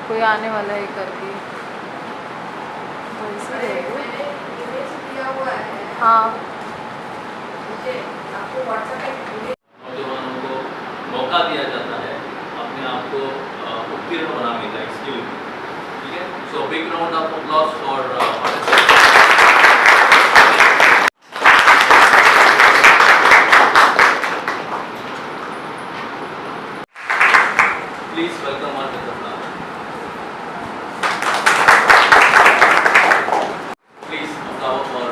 कोई आने वाला है करके, तो इसीलिए हाँ नौजवानों को मौका दिया जाता है अपने आप को उत्तीर्ण बनाने का स्किल, ठीक है। So big round of applause for please welcome on please applause for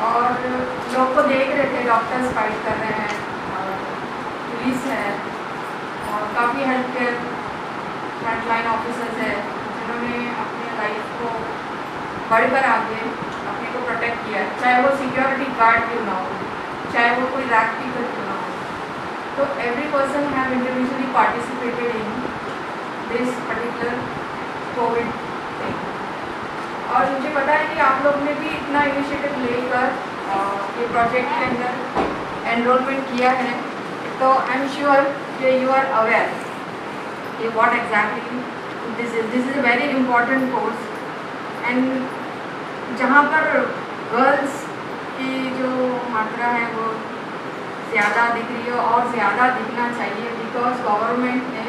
और लोग को देख रहे थे, डॉक्टर्स फाइट कर रहे हैं और पुलिस है और काफ़ी हेल्थ केयर फ्रंटलाइन ऑफिसर्स है जिन्होंने अपने लाइफ को बढ़कर आगे अपने को प्रोटेक्ट किया, चाहे वो सिक्योरिटी गार्ड क्यों ना हो, चाहे वो कोई रैक कीपर क्यों ना हो। तो every person have individually participated in this particular Covid thing. और मुझे पता है कि आप लोग ने भी इतना इनिशिएटिव लेकर ये प्रोजेक्ट के अंदर एनरोलमेंट किया है, तो आई एम श्योर कि यू आर अवेयर कि what exactly this is a very important course. And जहाँ पर गर्ल्स की जो मात्रा है वो ज़्यादा दिख रही है और ज़्यादा दिखना चाहिए, बिकॉज गवर्नमेंट ने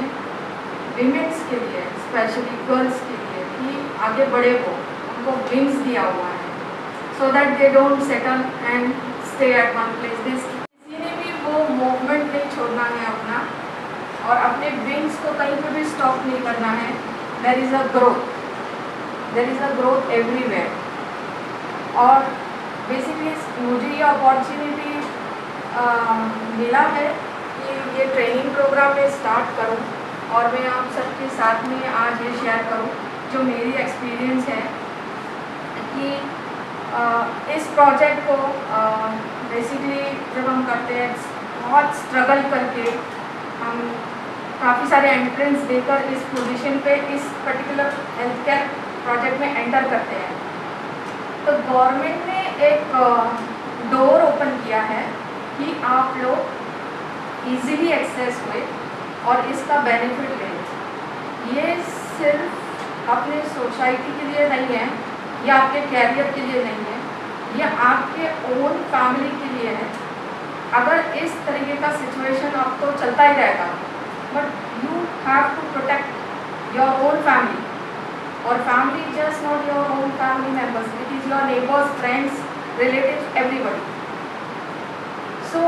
विमेंस के लिए, स्पेशली गर्ल्स के लिए कि आगे बढ़े वो उनको विंग्स दिया हुआ है, so that they don't settle and stay at one place. This किसी ने भी वो मूवमेंट नहीं छोड़ना है अपना, और अपने विंग्स को कहीं पे भी स्टॉप नहीं करना है। There is a growth everywhere. और बेसिकली मुझे ये अपॉर्चुनिटी मिला है कि ये ट्रेनिंग प्रोग्राम में स्टार्ट करूं और मैं आप सबके साथ में आज ये शेयर करूं जो मेरी एक्सपीरियंस है कि इस प्रोजेक्ट को बेसिकली जब हम करते हैं बहुत स्ट्रगल करके हम काफ़ी सारे एंट्रेंस देकर इस पोजीशन पे इस पर्टिकुलर हेल्थ केयर प्रोजेक्ट में एंटर करते हैं। तो गवर्नमेंट ने एक डोर ओपन किया है कि आप लोग इजीली एक्सेस हुए और इसका बेनिफिट लें। ये सिर्फ अपने सोसाइटी के लिए नहीं है या आपके कैरियर के लिए नहीं है, ये आपके ओन फैमिली के लिए है। अगर इस तरीके का सिचुएशन अब तो चलता ही रहेगा, but you have to protect your own family, और family just not your own family members, it is your neighbours, friends, relatives, everybody. So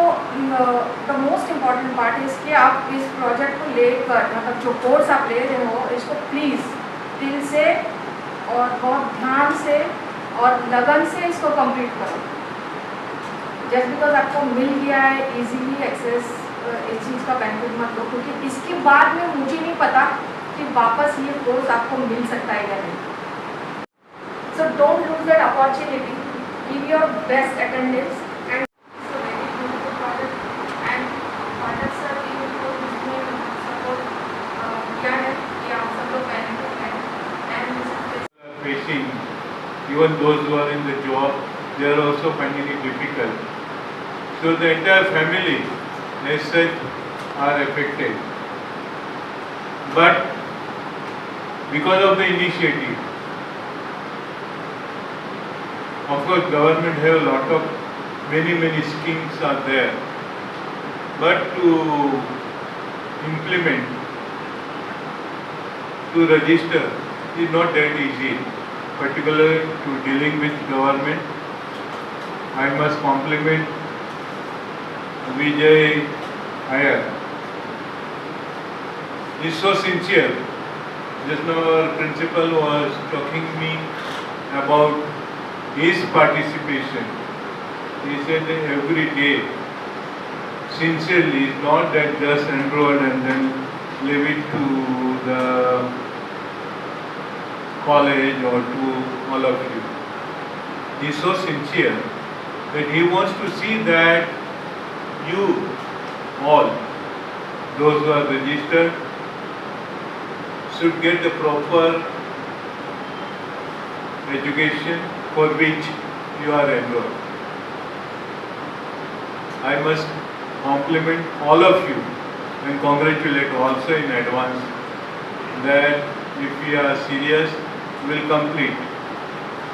the most important part is कि आप इस प्रोजेक्ट को लेकर, मतलब जो कोर्स आप ले रहे हो, इसको प्लीज़ दिल से और बहुत ध्यान से और लगन से इसको कंप्लीट करो। जस्ट बिकॉज आपको मिल गया है इजीली एक्सेस, इस चीज़ का बेनिफिट मत लो, क्योंकि इसके बाद में मुझे नहीं पता कि वापस ये कोर्स आपको मिल सकता है या नहीं। So don't lose that opportunity, give your best attendance and facing, even those who are in the job, they are also finding it difficult. So the entire family as such are affected. But because of the initiative, of course government have a lot of many schemes are there, but to implement, to register is not that easy, particularly to dealing with government. I must compliment Vijay Iyer. He is so sincere. Just now our principal was talking me about his participation. He said that every day, sincerely, it's not that just enroll and then leave it to the college or to all of you. He is so sincere that he wants to see that you all, those who are registered, should get the proper education for which you are enrolled. I must compliment all of you and congratulate also in advance that if we are serious, we will complete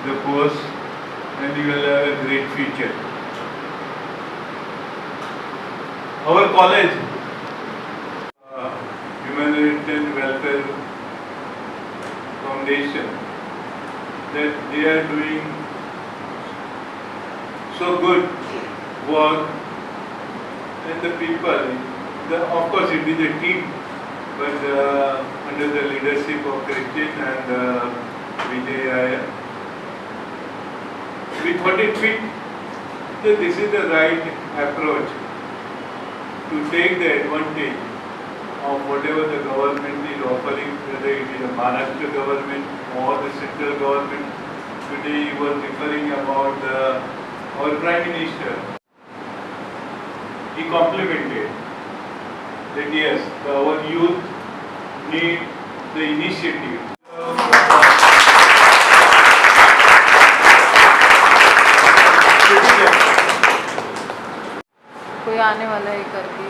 the course and you will have a great future. Our college, Humanitarian Welfare Foundation, that they are doing so good work, and the people, of course it is a team, but under the leadership of Christian and Vijay Iyer, we thought it fit that this is the right approach to take the advantage of whatever the government is offering, whether it is the Maharashtra government or the central government. Today he was referring about our Prime Minister. He complimented that yes, our youth need the initiative. कोई आने वाला है करके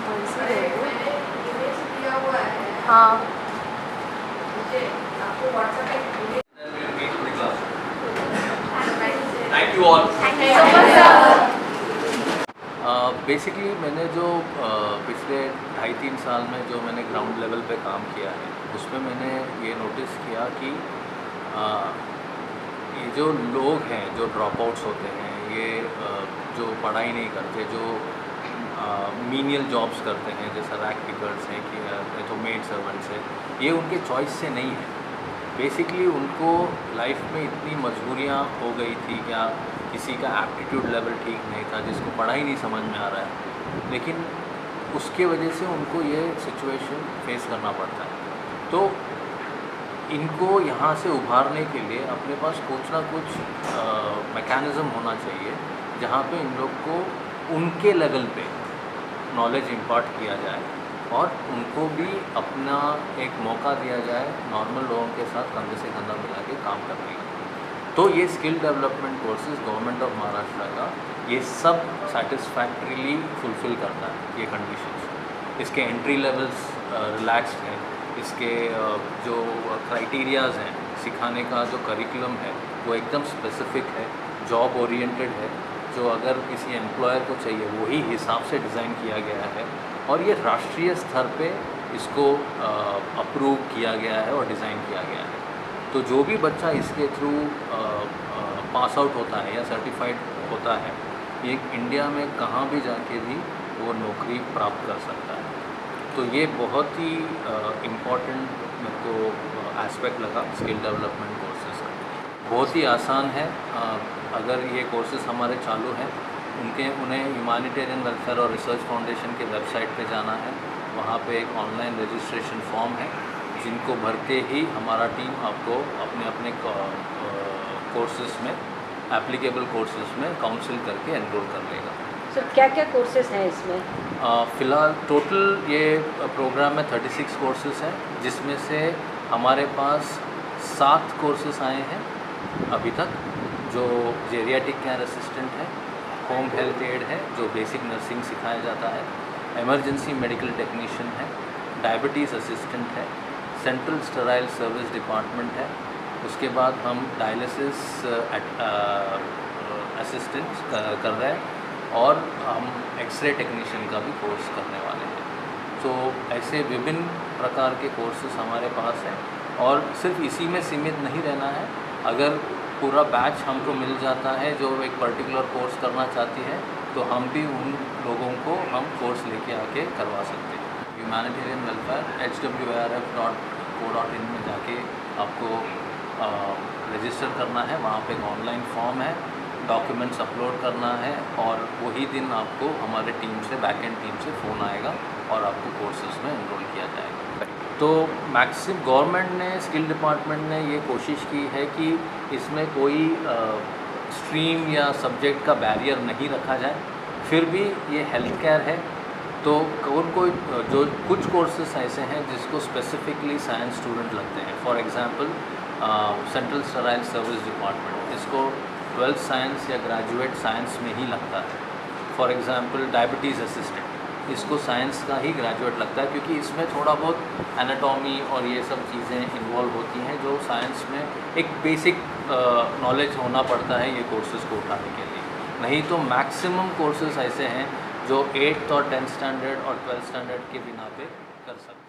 वैसे मैंने image दिया हुआ है। हाँ मुझे आपको व्हाट्सएप पे image Then we'll meet in the class. भेज Thank you all. Thank you so much sir. Basically मैंने जो पिछले 2.5-3 साल में जो मैंने ग्राउंड लेवल पे काम किया है, उसमें मैंने ये नोटिस किया कि ये जो लोग हैं जो ड्रॉप आउट्स होते हैं, ये जो पढ़ाई नहीं करते, जो मीनियल जॉब्स करते हैं, जैसे रैक पिकर्स हैं कि तो मेड सर्वेंट्स हैं, ये उनके चॉइस से नहीं है। बेसिकली उनको लाइफ में इतनी मजबूरियाँ हो गई थी, क्या किसी का एप्टीट्यूड लेवल ठीक नहीं था, जिसको पढ़ाई नहीं समझ में आ रहा है, लेकिन उसके वजह से उनको ये सिचुएशन फेस करना पड़ता है। तो इनको यहाँ से उभारने के लिए अपने पास कुछ ना कुछ मैकेनिज़्म होना चाहिए, जहाँ पे इन लोग को उनके लेवल पे नॉलेज इम्पार्ट किया जाए और उनको भी अपना एक मौका दिया जाए नॉर्मल लोगों के साथ कंधे से कंधा मिला के काम करने का। तो ये skill development courses government of Maharashtra का ये सब सेटिस्फैक्ट्रीली फुलफ़िल करता है ये कंडीशंस। इसके एंट्री लेवल्स रिलैक्स्ड हैं, इसके जो क्राइटेरियाज़ हैं, सिखाने का जो करिकुलम है वो एकदम स्पेसिफिक है, जॉब ओरिएंटेड है, जो अगर किसी एम्प्लॉयर को चाहिए वही हिसाब से डिज़ाइन किया गया है, और ये राष्ट्रीय स्तर पे इसको अप्रूव किया गया है और डिज़ाइन किया गया है। तो जो भी बच्चा इसके थ्रू पास आउट होता है या सर्टिफाइड होता है, ये इंडिया में कहाँ भी जाके भी वो नौकरी प्राप्त कर सकता है। तो ये बहुत ही इम्पॉर्टेंट मेरे को एस्पेक्ट लगा स्किल डेवलपमेंट कोर्सेज का। बहुत ही आसान है। अगर ये कोर्सेज हमारे चालू हैं, उन्हें ह्यूमैनिटेरियन वेलफेयर और रिसर्च फाउंडेशन के वेबसाइट पे जाना है। वहाँ पे एक ऑनलाइन रजिस्ट्रेशन फॉर्म है, जिनको भर के ही हमारा टीम आपको अपने अपने कोर्सेज में, एप्लीकेबल कोर्सेज में काउंसिल करके एनरोल कर लेगा। सर क्या क्या कोर्सेज हैं इसमें? फ़िलहाल टोटल ये प्रोग्राम में 36 कोर्सेज हैं, जिसमें से हमारे पास 7 कोर्सेज आए हैं अभी तक, जो जेरियाटिक केयर असिस्टेंट है, होम हेल्थ एड है जो बेसिक नर्सिंग सिखाया जाता है, इमरजेंसी मेडिकल टेक्नीशियन है, डायबिटीज़ असिस्टेंट है, सेंट्रल स्टेराइल सर्विस डिपार्टमेंट है, उसके बाद हम डायलिसिस असिस्टेंट कर रहे हैं, और हम एक्सरे टेक्नीशियन का भी कोर्स करने वाले हैं। तो ऐसे विभिन्न प्रकार के कोर्सेज हमारे पास हैं, और सिर्फ इसी में सीमित नहीं रहना है। अगर पूरा बैच हमको मिल जाता है जो एक पर्टिकुलर कोर्स करना चाहती है, तो हम भी उन लोगों को हम कोर्स लेके आके करवा सकते हैं। ह्यूमैनिटेरियन वेलफेयर HWIRF.co.in में जाके आपको रजिस्टर करना है। वहाँ पे एक ऑनलाइन फॉर्म है, डॉक्यूमेंट्स अपलोड करना है, और वही दिन आपको हमारे टीम से, बैकएंड टीम से फ़ोन आएगा और आपको कोर्सेज में एनरोल किया जाएगा। तो मैक्सिमम गवर्नमेंट ने, स्किल डिपार्टमेंट ने ये कोशिश की है कि इसमें कोई स्ट्रीम या सब्जेक्ट का बैरियर नहीं रखा जाए। फिर भी ये हेल्थ केयर है, तो कोई जो कुछ कोर्सेज ऐसे हैं जिसको स्पेसिफिकली साइंस स्टूडेंट लगते हैं। For example central sterile service department, इसको 12th साइंस या ग्रेजुएट साइंस में ही लगता है। फॉर एग्जांपल डायबिटीज़ असिस्टेंट, इसको साइंस का ही ग्रेजुएट लगता है, क्योंकि इसमें थोड़ा बहुत एनाटॉमी और ये सब चीज़ें इन्वॉल्व होती हैं जो साइंस में एक बेसिक नॉलेज होना पड़ता है ये कोर्सेज़ को उठाने के लिए। नहीं तो मैक्सिमम कोर्सेज़ ऐसे हैं जो 8th और 10th स्टैंडर्ड और 12th स्टैंडर्ड के बिना पे कर सकते हैं।